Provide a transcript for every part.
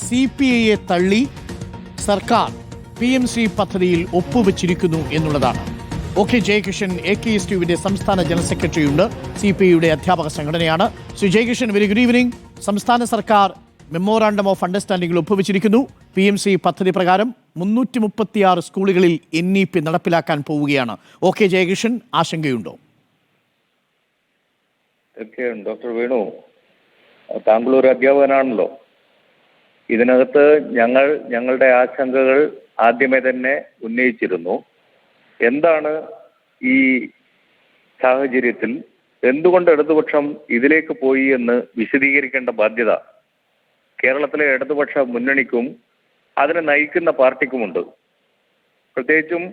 CPIയെ തള്ളി സർക്കാർ PMC പദ്ധതിയിൽ ഒപ്പുവെച്ചിരിക്കുന്നു എന്നുള്ളതാണ്. OK ജയകിഷൻ AKSTUവിന്റെ സംസ്ഥാന ജനറൽ സെക്രട്ടറിയുണ്ട്. CPIയുടെ അധ്യാപക സംഘടനയാണ്. Shri Jaikishan, very good evening. സംസ്ഥാന സർക്കാർ മെമ്മോറാണ്ടം ഓഫ് അണ്ടർസ്റ്റാൻഡിംഗിൽ ഒപ്പുവെച്ചിരിക്കുന്നു. PMC പദ്ധതി പ്രകാരം 336 സ്കൂളുകളിൽ NEP നടപ്പിലാക്കാൻ പോവുകയാണ്. OK ജയകിഷൻ, ആശങ്കയുണ്ടോ? തീർച്ചയായും ഡോക്ടർ വേണു, താങ്കൾ ഒരു അധ്യാപകനാണല്ലോ. ഇതിനകത്ത് ഞങ്ങളുടെ ആശങ്കകൾ ആദ്യമേ തന്നെ ഉന്നയിച്ചിരുന്നു. എന്താണ് ഈ സാഹചര്യത്തിൽ എന്തുകൊണ്ട് ഇടതുപക്ഷം ഇതിലേക്ക് പോയി എന്ന് വിശദീകരിക്കേണ്ട ബാധ്യത കേരളത്തിലെ ഇടതുപക്ഷ മുന്നണിക്കും അതിനെ നയിക്കുന്ന പാർട്ടിക്കുമുണ്ട്. പ്രത്യേകിച്ചും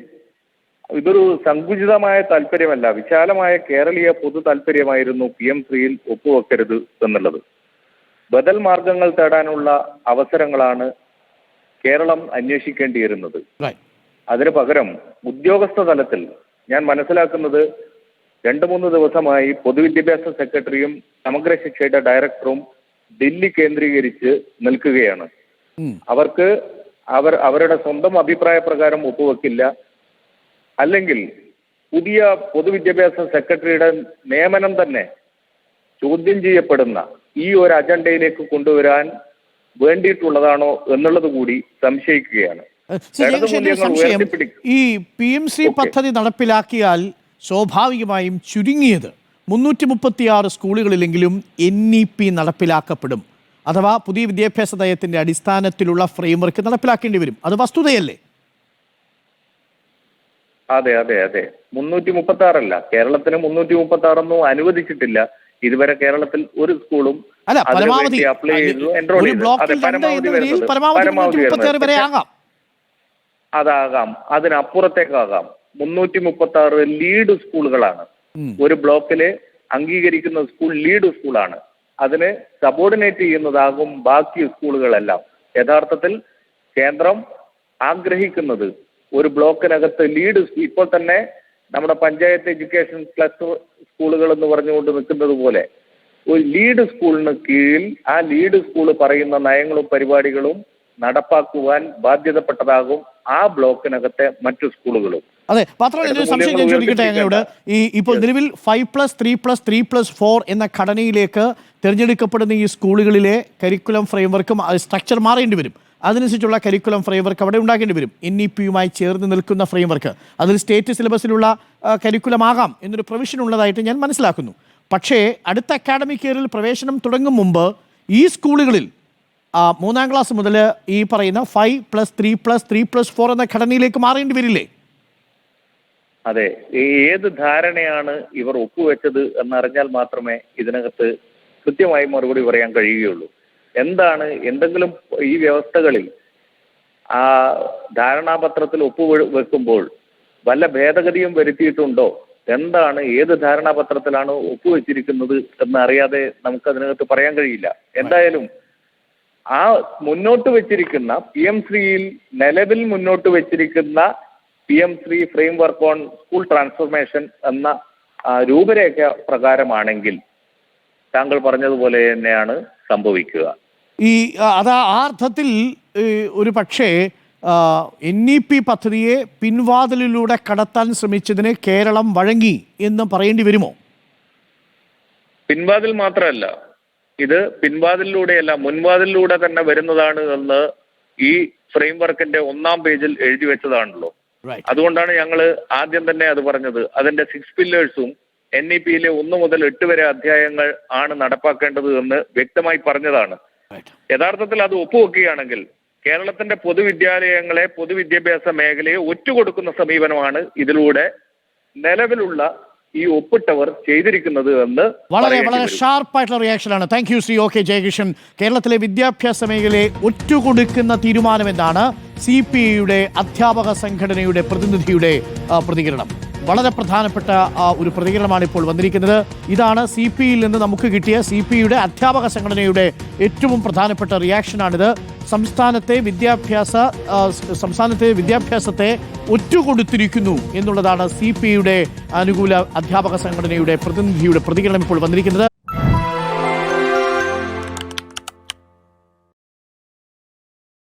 ഇതൊരു സങ്കുചിതമായ താല്പര്യമല്ല, വിശാലമായ കേരളീയ പൊതു താല്പര്യമായിരുന്നു PM3യിൽ ഒപ്പുവെക്കരുത് എന്നുള്ളത്. ബദൽ മാർഗങ്ങൾ തേടാനുള്ള അവസരങ്ങളാണ് കേരളം അന്വേഷിക്കേണ്ടിയിരുന്നത്. അതിന് പകരം ഉദ്യോഗസ്ഥ തലത്തിൽ ഞാൻ മനസ്സിലാക്കുന്നത് 2-3 ദിവസമായി പൊതുവിദ്യാഭ്യാസ സെക്രട്ടറിയും സമഗ്ര ശിക്ഷയുടെ ഡയറക്ടറും ദില്ലി കേന്ദ്രീകരിച്ച് നിൽക്കുകയാണ്. അവർക്ക് അവരുടെ സ്വന്തം അഭിപ്രായ പ്രകാരം ഒപ്പുവെക്കില്ല, അല്ലെങ്കിൽ പുതിയ പൊതുവിദ്യാഭ്യാസ സെക്രട്ടറിയുടെ നിയമനം തന്നെ ചോദ്യം ചെയ്യപ്പെടുന്ന ഈ ഒരു അജണ്ടയിലേക്ക് കൊണ്ടുവരാൻ വേണ്ടിയിട്ടുള്ളതാണോ എന്നുള്ളത് കൂടി സംശയിക്കുകയാണ്. ഈ PMC പദ്ധതി നടപ്പിലാക്കിയാൽ സ്വാഭാവികമായും ചുരുങ്ങിയത് 336 സ്കൂളുകളിലെങ്കിലും NEP നടപ്പിലാക്കപ്പെടും. അഥവാ പുതിയ വിദ്യാഭ്യാസ നയത്തിന്റെ അടിസ്ഥാനത്തിലുള്ള ഫ്രെയിംവർക്ക് നടപ്പിലാക്കേണ്ടി വരും. അത് വസ്തുതയല്ലേ? അതെ അതെ അതെ 336 കേരളത്തിന് 336 അനുവദിച്ചിട്ടില്ല ഇതുവരെ. കേരളത്തിൽ ഒരു സ്കൂളും അപ്ലൈ ചെയ്തു, എൻറോൾ ചെയ്തു. അതാകാം, അതിനപ്പുറത്തേക്കാകാം. 336 ലീഡ് സ്കൂളുകളാണ്. ഒരു ബ്ലോക്കില് അംഗീകരിക്കുന്ന സ്കൂൾ ലീഡ് സ്കൂളാണ്. അതിന് സബോർഡിനേറ്റ് ചെയ്യുന്നതാകും ബാക്കി സ്കൂളുകളെല്ലാം. യഥാർത്ഥത്തിൽ കേന്ദ്രം ആഗ്രഹിക്കുന്നത് ഒരു ബ്ലോക്കിനകത്ത് ലീഡ്, ഇപ്പോൾ തന്നെ നമ്മുടെ പഞ്ചായത്ത് എഡ്യൂക്കേഷൻ ക്ലസ്റ്റർ സ്കൂളുകൾ എന്ന് പറഞ്ഞുകൊണ്ട് നിൽക്കുന്നത് പോലെ ഒരു ലീഡ് സ്കൂളിന് കീഴിൽ ആ ലീഡ് സ്കൂൾ പറയുന്ന നയങ്ങളും പരിപാടികളും നടപ്പാക്കുവാൻ ബാധ്യതപ്പെട്ടതാകും ആ ബ്ലോക്കിനകത്തെ മറ്റു സ്കൂളുകളും. അതെ, മാത്രമല്ല സംശയം ഞാൻ ചോദിക്കട്ടെ അങ്ങയോട്. ഇപ്പോൾ നിലവിൽ 5+3+3+4 എന്ന ഘടനയിലേക്ക് തിരഞ്ഞെടുക്കപ്പെടുന്ന ഈ സ്കൂളുകളിലെ കരിക്കുലം ഫ്രെയിംവർക്കും സ്ട്രക്ചർ മാറേണ്ടി വരും. അതിനനുസരിച്ചുള്ള കരിക്കുലം ഫ്രെയിംവർക്ക് അവിടെ ഉണ്ടാക്കേണ്ടി വരും. NEPയുമായി ചേർന്ന് നിൽക്കുന്ന ഫ്രെയിംവർക്ക്, അതിൽ സ്റ്റേറ്റ് സിലബസിലുള്ള കരിക്കുലം ആകാം എന്നൊരു പ്രൊവിഷൻ ഉള്ളതായിട്ട് ഞാൻ മനസ്സിലാക്കുന്നു. പക്ഷേ അടുത്ത അക്കാഡമിക് ഇയറിൽ പ്രവേശനം തുടങ്ങും മുമ്പ് ഈ സ്കൂളുകളിൽ 3ാം ക്ലാസ് മുതൽ ഈ പറയുന്ന 5+3+3+4 എന്ന ഘടനയിലേക്ക് മാറേണ്ടി വരില്ലേ? അതെ, ഏത് ധാരണയാണ് ഇവർ ഒപ്പുവെച്ചത് എന്നറിഞ്ഞാൽ മാത്രമേ ഇതിനകത്ത് കൃത്യമായി മറുപടി പറയാൻ കഴിയുകയുള്ളൂ. എന്താണ് എന്തെങ്കിലും ഈ വ്യവസ്ഥകളിൽ ആ ധാരണാപത്രത്തിൽ ഒപ്പുവെക്കുമ്പോൾ വല്ല ഭേദഗതിയും വരുത്തിയിട്ടുണ്ടോ, എന്താണ് ഏത് ധാരണാപത്രത്തിലാണ് ഒപ്പുവെച്ചിരിക്കുന്നത് എന്നറിയാതെ നമുക്കതിനകത്ത് പറയാൻ കഴിയില്ല. എന്തായാലും ആ മുന്നോട്ട് വെച്ചിരിക്കുന്ന PM3യിൽ നിലവിൽ മുന്നോട്ട് വെച്ചിരിക്കുന്ന PM3 framework on school transformation എന്ന രൂപരേഖ പ്രകാരമാണെങ്കിൽ താങ്കൾ പറഞ്ഞതുപോലെ തന്നെയാണ് സംഭവിക്കുക. ആ അർത്ഥത്തിൽ ഒരു പക്ഷേ NEP പദ്ധതിയെ പിൻവാതിലിലൂടെ കടത്താൻ ശ്രമിച്ചതിന് കേരളം വഴങ്ങി എന്ന് പറയേണ്ടി വരുമോ? പിൻവാതിൽ മാത്രമല്ല, ഇത് പിൻവാതിലൂടെയല്ല മുൻവാതിലൂടെ തന്നെ വരുന്നതാണ് എന്ന് ഈ ഫ്രെയിംവർക്കിന്റെ 1ാം പേജിൽ എഴുതി വെച്ചതാണല്ലോ. അതുകൊണ്ടാണ് ഞങ്ങൾ ആദ്യം തന്നെ അത് പറഞ്ഞത്. അതിന്റെ 6 പില്ലേഴ്സും NEPയിലെ 1 മുതൽ 8 വരെ അധ്യായങ്ങൾ ആണ് നടപ്പാക്കേണ്ടത് എന്ന് വ്യക്തമായി പറഞ്ഞതാണ്. യഥാർത്ഥത്തിൽ അത് ഒപ്പുവെക്കുകയാണെങ്കിൽ കേരളത്തിന്റെ പൊതുവിദ്യാലയങ്ങളെ, പൊതുവിദ്യാഭ്യാസ മേഖലയെ ഒറ്റുകൊടുക്കുന്ന സമീപനമാണ് ഇതിലൂടെ നിലവിലുള്ള ഈ ഒപ്പിട്ടവർ ചെയ്തിരിക്കുന്നത് എന്ന് വളരെ ഷാർപ്പായിട്ടുള്ള റിയാക്ഷനാണ്. Thank you Shri OK Jayakishan. കേരളത്തിലെ വിദ്യാഭ്യാസ മേഖലയെ ഒറ്റുകൊടുക്കുന്ന തീരുമാനം എന്നാണ് CPIയുടെ അധ്യാപക സംഘടനയുടെ പ്രതിനിധിയുടെ പ്രതികരണം. വളരെ പ്രധാനപ്പെട്ട ഒരു പ്രതികരണമാണ് ഇപ്പോൾ വന്നിരിക്കുന്നത്. ഇതാണ് CPIയിൽ നിന്ന് നമുക്ക് കിട്ടിയ CPIയുടെ അധ്യാപക സംഘടനയുടെ ഏറ്റവും പ്രധാനപ്പെട്ട റിയാക്ഷനാണിത്. സംസ്ഥാനത്തെ വിദ്യാഭ്യാസത്തെ ഒറ്റുകൊടുത്തിരിക്കുന്നു എന്നുള്ളതാണ് CPIയുടെ അനുകൂല അധ്യാപക സംഘടനയുടെ പ്രതിനിധിയുടെ പ്രതികരണം ഇപ്പോൾ വന്നിരിക്കുന്നത്.